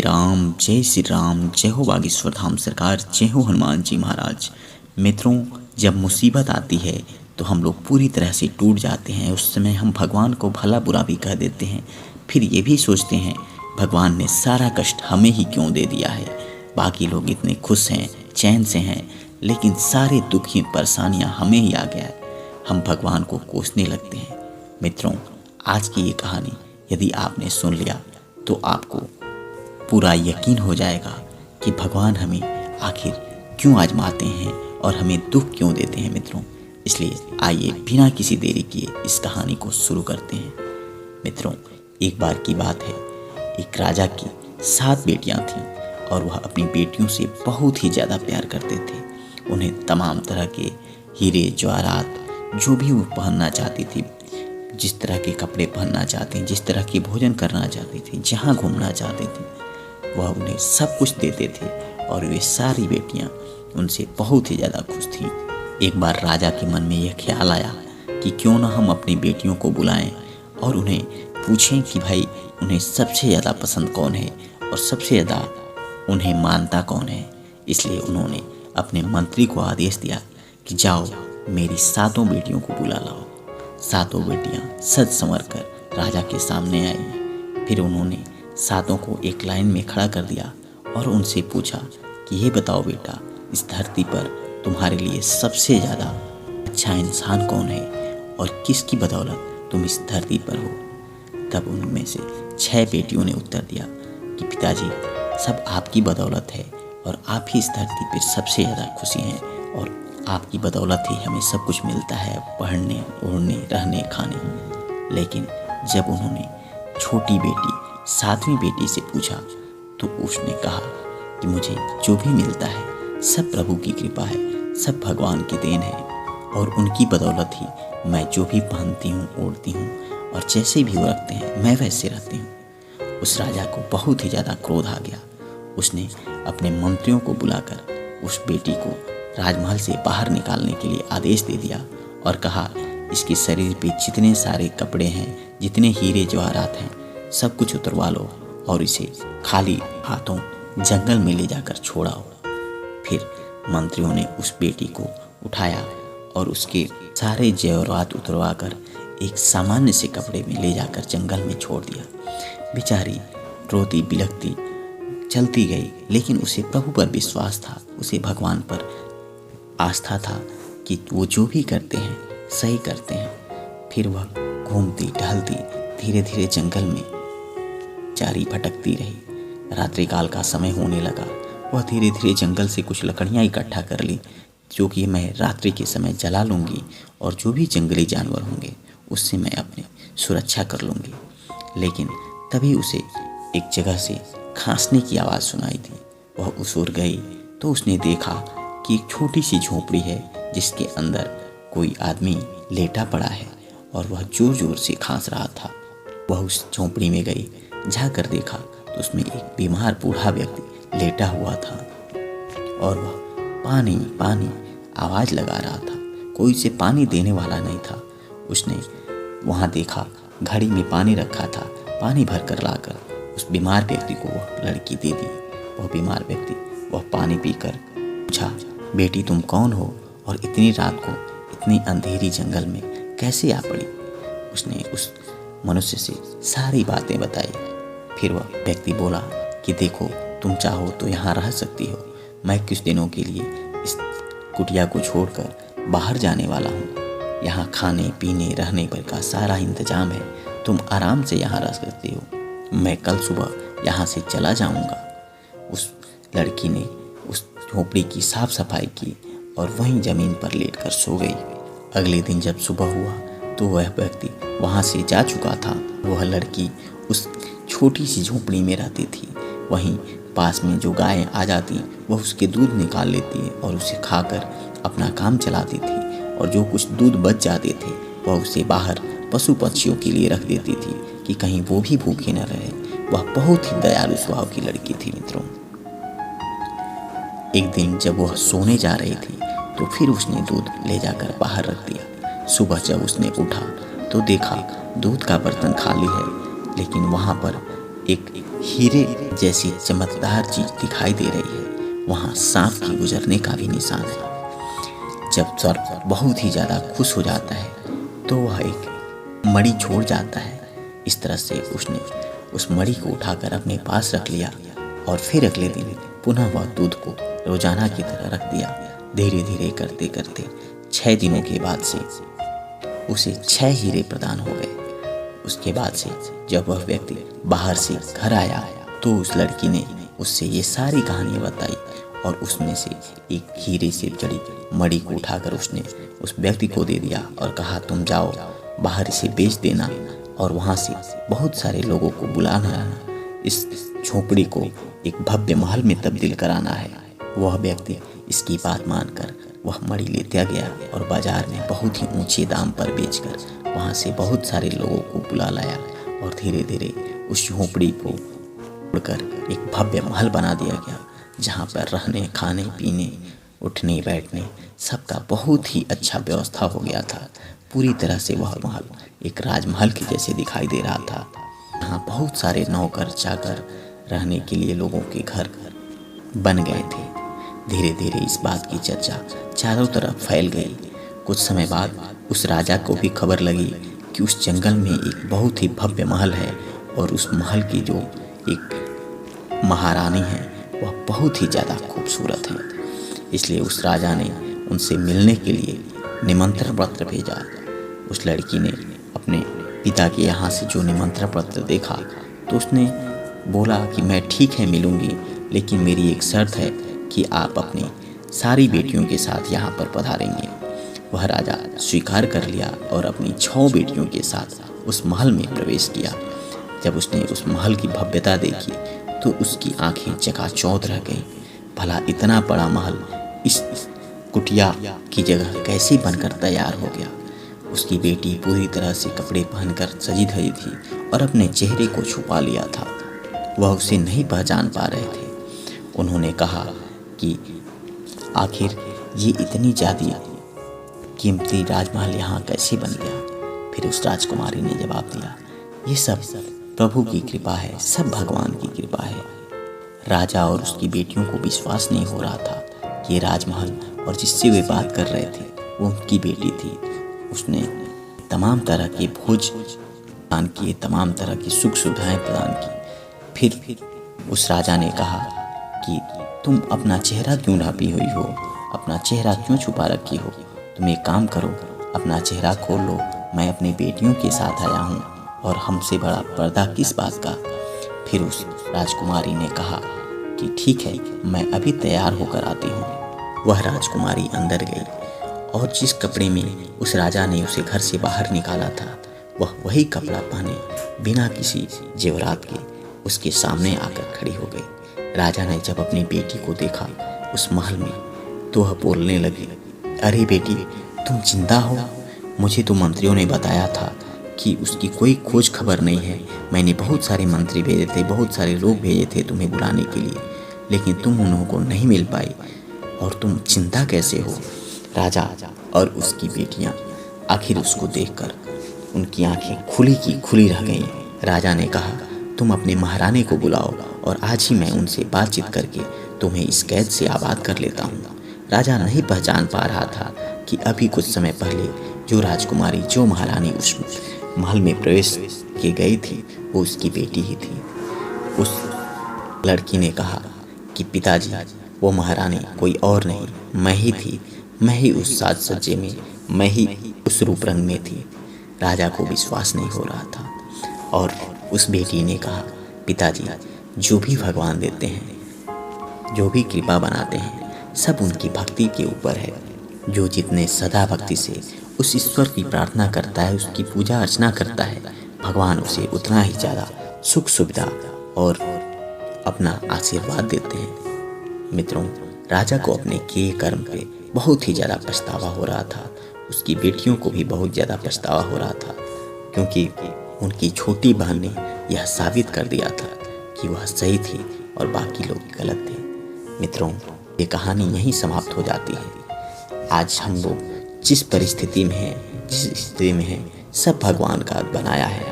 जय श्री राम, जय हो बागेश्वर धाम सरकार, जय हो हनुमान जी महाराज। मित्रों, जब मुसीबत आती है तो हम लोग पूरी तरह से टूट जाते हैं। उस समय हम भगवान को भला बुरा भी कह देते हैं। फिर ये भी सोचते हैं भगवान ने सारा कष्ट हमें ही क्यों दे दिया है। बाकी लोग इतने खुश हैं, चैन से हैं, लेकिन सारे दुखी परेशानियां हमें ही आ गया है। हम भगवान को कोसने लगते हैं। मित्रों, आज की ये कहानी यदि आपने सुन लिया तो आपको पूरा यकीन हो जाएगा कि भगवान हमें आखिर क्यों आजमाते हैं और हमें दुख क्यों देते हैं। मित्रों, इसलिए आइए बिना किसी देरी किए इस कहानी को शुरू करते हैं। मित्रों, एक बार की बात है, एक राजा की 7 बेटियां थीं और वह अपनी बेटियों से बहुत ही ज़्यादा प्यार करते थे। उन्हें तमाम तरह के हीरे जवाहरात जो भी वो पहनना चाहती थी, जिस तरह के कपड़े पहनना चाहते हैं, जिस तरह के भोजन करना चाहते थे, जहाँ घूमना चाहते थे, वह उन्हें सब कुछ देते थे और वे सारी बेटियां उनसे बहुत ही ज़्यादा खुश थीं। एक बार राजा के मन में यह ख्याल आया कि क्यों ना हम अपनी बेटियों को बुलाएं और उन्हें पूछें कि भाई उन्हें सबसे ज़्यादा पसंद कौन है और सबसे ज़्यादा उन्हें मानता कौन है। इसलिए उन्होंने अपने मंत्री को आदेश दिया कि जाओ मेरी 7 बेटियों को बुला लाओ। 7 बेटियां सज संवर कर राजा के सामने आई। फिर उन्होंने 7 को एक लाइन में खड़ा कर दिया और उनसे पूछा कि ये बताओ बेटा, इस धरती पर तुम्हारे लिए सबसे ज़्यादा अच्छा इंसान कौन है और किसकी बदौलत तुम इस धरती पर हो। तब उनमें से 6 बेटियों ने उत्तर दिया कि पिताजी, सब आपकी बदौलत है और आप ही इस धरती पर सबसे ज़्यादा खुशी हैं और आपकी बदौलत ही हमें सब कुछ मिलता है, पढ़ने, ओढ़ने, रहने, खाने। लेकिन जब उन्होंने छोटी बेटी 7वीं बेटी से पूछा तो उसने कहा कि मुझे जो भी मिलता है सब प्रभु की कृपा है, सब भगवान की देन है और उनकी बदौलत ही मैं जो भी पहनती हूँ, ओढ़ती हूँ और जैसे भी वो रखते हैं मैं वैसे रहती हूँ। उस राजा को बहुत ही ज़्यादा क्रोध आ गया। उसने अपने मंत्रियों को बुलाकर उस बेटी को राजमहल से बाहर निकालने के लिए आदेश दे दिया और कहा, इसके शरीर पे जितने सारे कपड़े हैं, जितने हीरे जवाहरात हैं, सब कुछ उतरवा लो और इसे खाली हाथों जंगल में ले जाकर छोड़ाओ। फिर मंत्रियों ने उस बेटी को उठाया और उसके सारे जेवरात उतरवा कर एक सामान्य से कपड़े में ले जाकर जंगल में छोड़ दिया। बेचारी रोती बिलखती चलती गई, लेकिन उसे प्रभु पर विश्वास था, उसे भगवान पर आस्था था कि वो जो भी करते हैं सही करते हैं। फिर वह घूमती टहलती धीरे धीरे जंगल में जारी भटकती रही। रात्रि काल का समय होने लगा। वह धीरे धीरे जंगल से कुछ लकड़ियाँ इकट्ठा कर ली, जो कि मैं रात्रि के समय जला लूँगी और जो भी जंगली जानवर होंगे उससे मैं अपनी सुरक्षा कर लूँगी। लेकिन तभी उसे एक जगह से खांसने की आवाज़ सुनाई दी। वह उस ओर गई तो उसने देखा कि एक छोटी सी झोपड़ी है जिसके अंदर कोई आदमी लेटा पड़ा है और वह जोर जोर से खांस रहा था। वह उस झोपड़ी में गई, जाकर देखा तो उसमें एक बीमार बूढ़ा व्यक्ति लेटा हुआ था और वह पानी पानी आवाज़ लगा रहा था। कोई उसे पानी देने वाला नहीं था। उसने वहाँ देखा घड़ी में पानी रखा था, पानी भर कर लाकर उस बीमार व्यक्ति को वह लड़की दे दी। वह बीमार व्यक्ति वह पानी पीकर पूछा, बेटी तुम कौन हो और इतनी रात को इतनी अंधेरी जंगल में कैसे आ पड़ी। उसने उस मनुष्य से सारी बातें बताई। फिर वह व्यक्ति बोला कि देखो, तुम चाहो तो यहाँ रह सकती हो, मैं कुछ दिनों के लिए इस कुटिया को छोड़कर बाहर जाने वाला हूँ। यहाँ खाने पीने रहने पर का सारा इंतजाम है, तुम आराम से यहाँ रह सकती हो। मैं कल सुबह यहाँ से चला जाऊँगा। उस लड़की ने उस झोपड़ी की साफ सफाई की और वहीं ज़मीन पर लेटकर सो गई। अगले दिन जब सुबह हुआ तो वह व्यक्ति वहाँ से जा चुका था। वह लड़की उस छोटी सी झोपड़ी में रहती थी। वहीं पास में जो गायें आ जाती वह उसके दूध निकाल लेती और उसे खाकर अपना काम चलाती थी और जो कुछ दूध बच जाते थे वह उसे बाहर पशु पक्षियों के लिए रख देती थी कि कहीं वो भी भूखे न रहे। वह बहुत ही दयालु स्वभाव की लड़की थी। मित्रों, एक दिन जब वह सोने जा रही थी तो फिर उसने दूध ले जाकर बाहर रख दिया। सुबह जब उसने उठा तो देखा दूध का बर्तन खाली है, लेकिन वहाँ पर एक हीरे जैसी चमकदार चीज दिखाई दे रही है, वहाँ सांप के गुजरने का भी निशान है। जब सर्प बहुत ही ज्यादा खुश हो जाता है तो वह एक मणि छोड़ जाता है। इस तरह से उसने उस मणि को उठाकर अपने पास रख लिया और फिर अगले दिन पुनः वह दूध को रोजाना की तरह रख दिया। धीरे धीरे करते करते 6 दिनों के बाद से उसे 6 हीरे प्रदान हो गए। उसके बाद से जब वह व्यक्ति बाहर से घर आया तो उस लड़की ने उससे ये सारी कहानियां बताई और उसमें से एक हीरे से जड़ी मणि को उठाकर उसने उस व्यक्ति को दे दिया और कहा, तुम जाओ बाहर इसे बेच देना और वहां से बहुत सारे लोगों को बुलाना, इस झोपड़ी को एक भव्य महल में तब्दील कराना है। वह व्यक्ति इसकी बात मानकर वह मणि लेता गया और बाजार में बहुत ही ऊंचे दाम पर बेचकर वहां से बहुत सारे लोगों को बुला लाया और धीरे धीरे उस झोपड़ी को तोड़कर एक भव्य महल बना दिया गया, जहां पर रहने, खाने, पीने, उठने, बैठने सबका बहुत ही अच्छा व्यवस्था हो गया था। पूरी तरह से वह महल एक राजमहल के जैसे दिखाई दे रहा था। यहाँ बहुत सारे नौकर चाकर रहने के लिए लोगों के घर बन गए थे। धीरे धीरे इस बात की चर्चा चारों तरफ फैल गई। कुछ समय बाद उस राजा को भी खबर लगी कि उस जंगल में एक बहुत ही भव्य महल है और उस महल की जो एक महारानी है वह बहुत ही ज़्यादा खूबसूरत है। इसलिए उस राजा ने उनसे मिलने के लिए निमंत्रण पत्र भेजा। उस लड़की ने अपने पिता के यहाँ से जो निमंत्रण पत्र देखा तो उसने बोला कि मैं ठीक है मिलूंगी, लेकिन मेरी एक शर्त है कि आप अपनी सारी बेटियों के साथ यहाँ पर पधारेंगे। वह राजा स्वीकार कर लिया और अपनी 6 बेटियों के साथ उस महल में प्रवेश किया। जब उसने उस महल की भव्यता देखी तो उसकी आंखें चकाचौंध रह गई। भला इतना बड़ा महल इस कुटिया की जगह कैसे बनकर तैयार हो गया। उसकी बेटी पूरी तरह से कपड़े पहनकर सजी धजी थी और अपने चेहरे को छुपा लिया था। वह उसे नहीं पहचान पा रहे थे। उन्होंने कहा कि आखिर ये इतनी ज़्यादा कीमती राजमहल यहाँ कैसे बन गया। फिर उस राजकुमारी ने जवाब दिया, ये सब प्रभु की कृपा है, सब भगवान की कृपा है। राजा और उसकी बेटियों को विश्वास नहीं हो रहा था कि ये राजमहल और जिससे वे बात कर रहे थे वो उनकी बेटी थी। उसने तमाम तरह के भोज प्रदान किए, तमाम तरह की सुख सुविधाएं प्रदान की। फिर उस राजा ने कहा कि तुम अपना चेहरा क्यों ढांपी हुई हो, अपना चेहरा क्यों छुपा रखी हो। तुम एक काम करो, अपना चेहरा खोल लो, मैं अपनी बेटियों के साथ आया हूँ और हमसे बड़ा पर्दा किस बात का। फिर उस राजकुमारी ने कहा कि ठीक है, मैं अभी तैयार होकर आती हूँ। वह राजकुमारी अंदर गई और जिस कपड़े में उस राजा ने उसे घर से बाहर निकाला था वह वही कपड़ा पहने बिना किसी जेवरात के उसके सामने आकर खड़ी हो गई। राजा ने जब अपनी बेटी को देखा उस महल में तो वह बोलने लगी, अरे बेटी, तुम जिंदा हो। मुझे तो मंत्रियों ने बताया था कि उसकी कोई खोज खबर नहीं है। मैंने बहुत सारे मंत्री भेजे थे, बहुत सारे लोग भेजे थे तुम्हें बुलाने के लिए, लेकिन तुम उन्हों को नहीं मिल पाई और तुम जिंदा कैसे हो। राजा और उसकी बेटियां आखिर उसको देखकर उनकी आंखें खुली की खुली रह गईं। राजा ने कहा, तुम अपने महारानी को बुलाओ और आज ही मैं उनसे बातचीत करके तुम्हें इस कैद से आज़ाद कर लेता हूँ। राजा नहीं पहचान पा रहा था कि अभी कुछ समय पहले जो राजकुमारी, जो महारानी उस महल में प्रवेश के गई थी वो उसकी बेटी ही थी। उस लड़की ने कहा कि पिताजी, वो महारानी कोई और नहीं, मैं ही थी। मैं ही उस साज सज्जे में, मैं ही उस रूप रंग में थी। राजा को विश्वास नहीं हो रहा था और उस बेटी ने कहा, पिताजी, जो भी भगवान देते हैं, जो भी कृपा बनाते हैं, सब उनकी भक्ति के ऊपर है। जो जितने सदा भक्ति से उस ईश्वर की प्रार्थना करता है, उसकी पूजा अर्चना करता है, भगवान उसे उतना ही ज़्यादा सुख सुविधा और अपना आशीर्वाद देते हैं। मित्रों, राजा को अपने किए कर्म पे बहुत ही ज़्यादा पछतावा हो रहा था। उसकी बेटियों को भी बहुत ज़्यादा पछतावा हो रहा था, क्योंकि उनकी छोटी बहन ने यह साबित कर दिया था कि वह सही थी और बाकी लोग गलत थे। मित्रों, ये कहानी यहीं समाप्त हो जाती है। आज हम लोग जिस परिस्थिति में हैं, जिस स्थिति में हैं, सब भगवान का बनाया है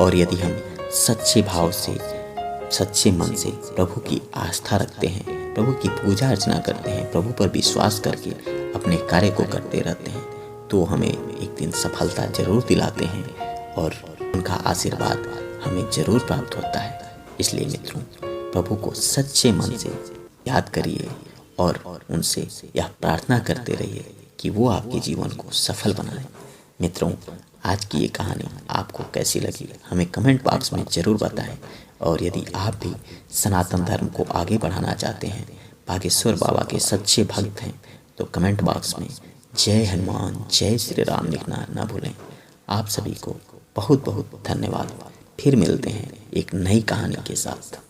और यदि हम सच्चे भाव से सच्चे मन से प्रभु की आस्था रखते हैं, प्रभु की पूजा अर्चना करते हैं, प्रभु पर विश्वास करके अपने कार्य को करते रहते हैं, तो हमें एक दिन सफलता जरूर दिलाते हैं और उनका आशीर्वाद हमें जरूर प्राप्त होता है। इसलिए मित्रों, प्रभु को सच्चे मन से याद करिए और उनसे यह प्रार्थना करते रहिए कि वो आपके जीवन को सफल बनाए। मित्रों, आज की ये कहानी आपको कैसी लगी हमें कमेंट बॉक्स में ज़रूर बताएं। और यदि आप भी सनातन धर्म को आगे बढ़ाना चाहते हैं, बागेश्वर बाबा के सच्चे भक्त हैं, तो कमेंट बॉक्स में जय हनुमान जय श्री राम लिखना ना भूलें। आप सभी को बहुत बहुत धन्यवाद। फिर मिलते हैं एक नई कहानी के साथ।